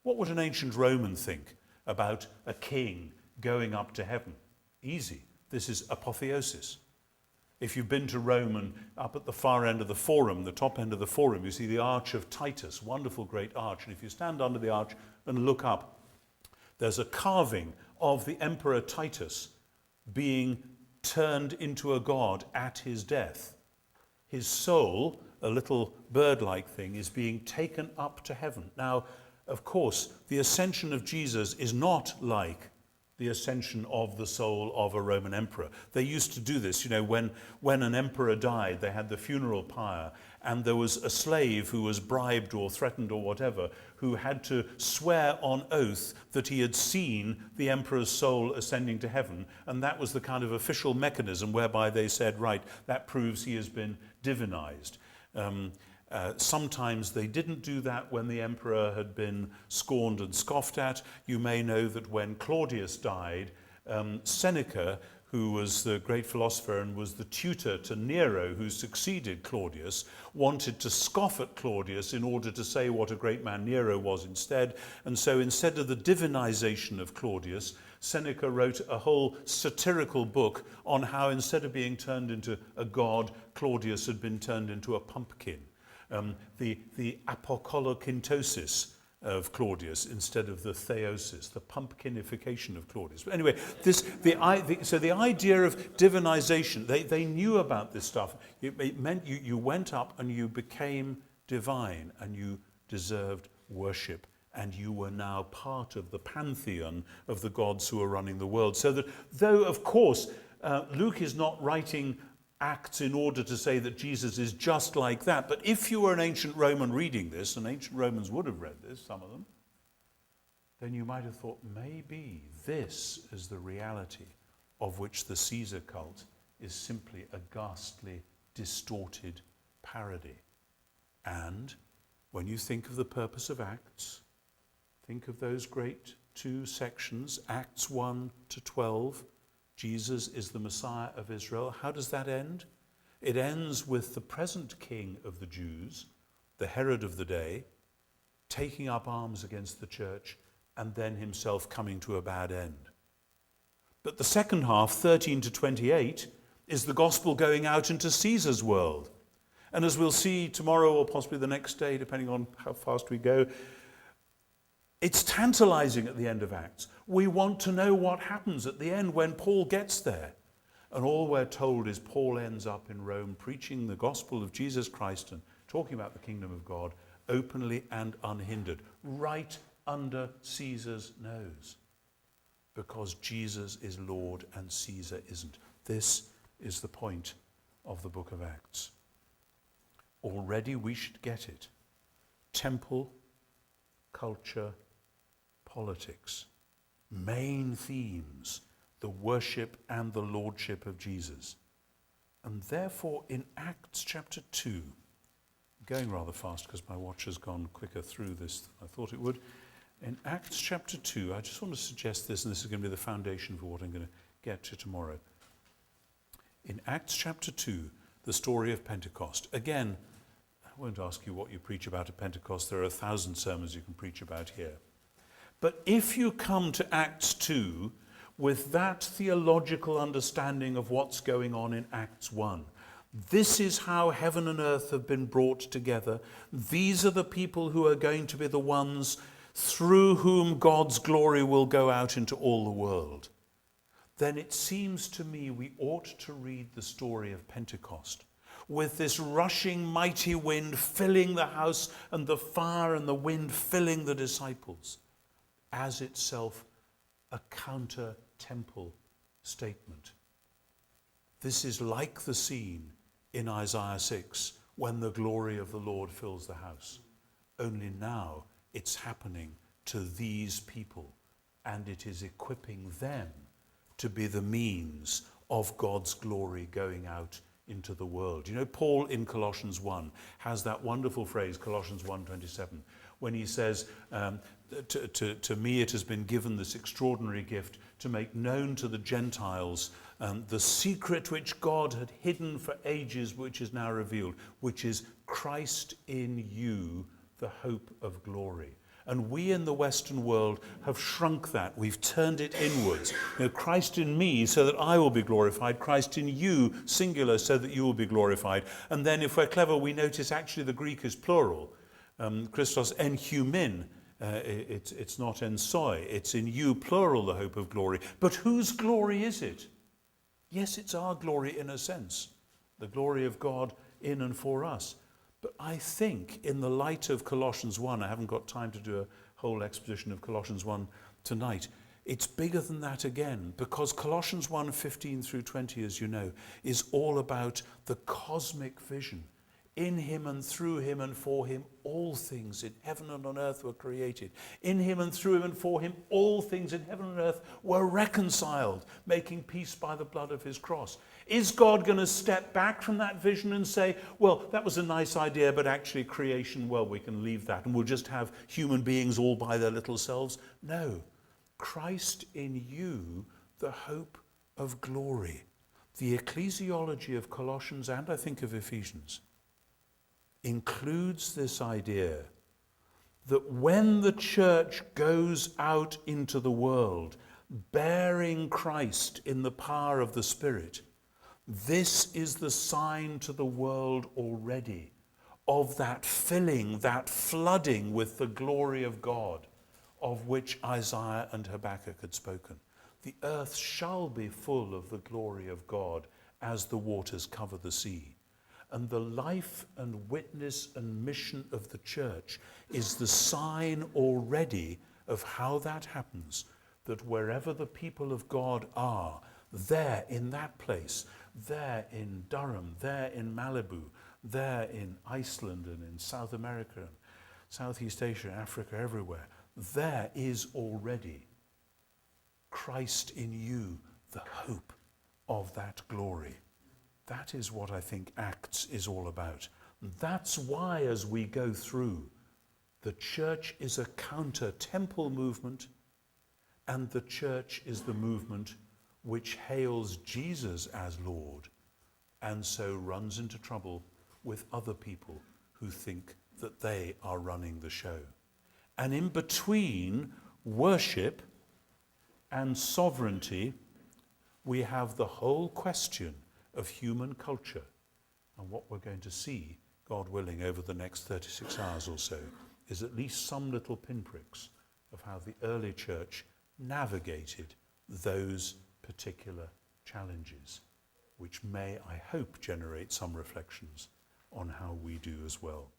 What would an ancient Roman think about a king going up to heaven? Easy. This is apotheosis. If you've been to Rome and up at the far end of the Forum, the top end of the Forum, you see the Arch of Titus, wonderful great arch. And if you stand under the arch and look up, there's a carving of the Emperor Titus being turned into a god at his death. His soul, a little bird-like thing, is being taken up to heaven. Now, of course, the ascension of Jesus is not like the ascension of the soul of a Roman emperor. They used to do this, when an emperor died, they had the funeral pyre, and there was a slave who was bribed or threatened or whatever, who had to swear on oath that he had seen the emperor's soul ascending to heaven, and that was the kind of official mechanism whereby they said, right, that proves he has been divinized. Sometimes they didn't do that when the emperor had been scorned and scoffed at. You may know that when Claudius died, Seneca, who was the great philosopher and was the tutor to Nero, who succeeded Claudius, wanted to scoff at Claudius in order to say what a great man Nero was instead. And so instead of the divinization of Claudius, Seneca wrote a whole satirical book on how instead of being turned into a god, Claudius had been turned into a pumpkin. The apokolokintosis of Claudius instead of the theosis, the pumpkinification of Claudius. But anyway, so the idea of divinization, they knew about this stuff. It meant you went up and you became divine and you deserved worship, and you were now part of the pantheon of the gods who are running the world. So that though, of course, Luke is not writing Acts in order to say that Jesus is just like that. But if you were an ancient Roman reading this, and ancient Romans would have read this, some of them, then you might have thought, maybe this is the reality of which the Caesar cult is simply a ghastly, distorted parody. And when you think of the purpose of Acts, think of those great two sections, Acts 1 to 12, Jesus is the Messiah of Israel. How does that end? It ends with the present king of the Jews, the Herod of the day, taking up arms against the church and then himself coming to a bad end. But the second half, 13 to 28, is the gospel going out into Caesar's world. And as we'll see tomorrow or possibly the next day, depending on how fast we go, it's tantalizing at the end of Acts. We want to know what happens at the end when Paul gets there. And all we're told is Paul ends up in Rome preaching the gospel of Jesus Christ and talking about the kingdom of God openly and unhindered, right under Caesar's nose, because Jesus is Lord and Caesar isn't. This is the point of the book of Acts. Already we should get it. Temple, culture, politics. Main themes, the worship and the lordship of Jesus. And therefore in Acts chapter 2, I'm going rather fast because my watch has gone quicker through this than I thought it would. In Acts chapter 2, I just want to suggest this, and this is going to be the foundation for what I'm going to get to tomorrow. In Acts chapter 2, the story of Pentecost. Again, I won't ask you what you preach about at Pentecost. There are 1,000 sermons you can preach about here. But if you come to Acts 2 with that theological understanding of what's going on in Acts 1, this is how heaven and earth have been brought together. These are the people who are going to be the ones through whom God's glory will go out into all the world. Then it seems to me we ought to read the story of Pentecost with this rushing mighty wind filling the house and the fire and the wind filling the disciples as itself a counter-temple statement. This is like the scene in Isaiah 6 when the glory of the Lord fills the house. Only now it's happening to these people, and it is equipping them to be the means of God's glory going out into the world. You know, Paul in Colossians 1 has that wonderful phrase, Colossians 1:27, when he says, to me it has been given this extraordinary gift to make known to the Gentiles the secret which God had hidden for ages, which is now revealed, which is Christ in you, the hope of glory. And we in the Western world have shrunk that. We've turned it inwards. Christ in me so that I will be glorified. Christ in you, singular, so that you will be glorified. And then if we're clever, we notice actually the Greek is plural. Christos en humin. It's not en soi. It's in you, plural, the hope of glory. But whose glory is it? Yes, it's our glory in a sense. The glory of God in and for us. But I think in the light of Colossians 1, I haven't got time to do a whole exposition of Colossians 1 tonight, it's bigger than that again, because Colossians 1:15 through 20, as you know, is all about the cosmic vision. In him and through him and for him, all things in heaven and on earth were created. In him and through him and for him, all things in heaven and earth were reconciled, making peace by the blood of his cross. Is God going to step back from that vision and say, well, that was a nice idea, but actually creation, well, we can leave that and we'll just have human beings all by their little selves? No. Christ in you, the hope of glory. The ecclesiology of Colossians and I think of Ephesians includes this idea that when the church goes out into the world bearing Christ in the power of the Spirit, this is the sign to the world already of that filling, that flooding with the glory of God, of which Isaiah and Habakkuk had spoken. The earth shall be full of the glory of God as the waters cover the sea. And the life and witness and mission of the church is the sign already of how that happens, that wherever the people of God are, there in that place, there in Durham, there in Malibu, there in Iceland and in South America and Southeast Asia, Africa, everywhere, there is already Christ in you, the hope of that glory. That is what I think Acts is all about. And that's why as we go through, the church is a counter-temple movement, and the church is the movement which hails Jesus as Lord, and so runs into trouble with other people who think that they are running the show. And in between worship and sovereignty, we have the whole question of human culture. And what we're going to see, God willing, over the next 36 hours or so, is at least some little pinpricks of how the early church navigated those particular challenges, which may, I hope, generate some reflections on how we do as well.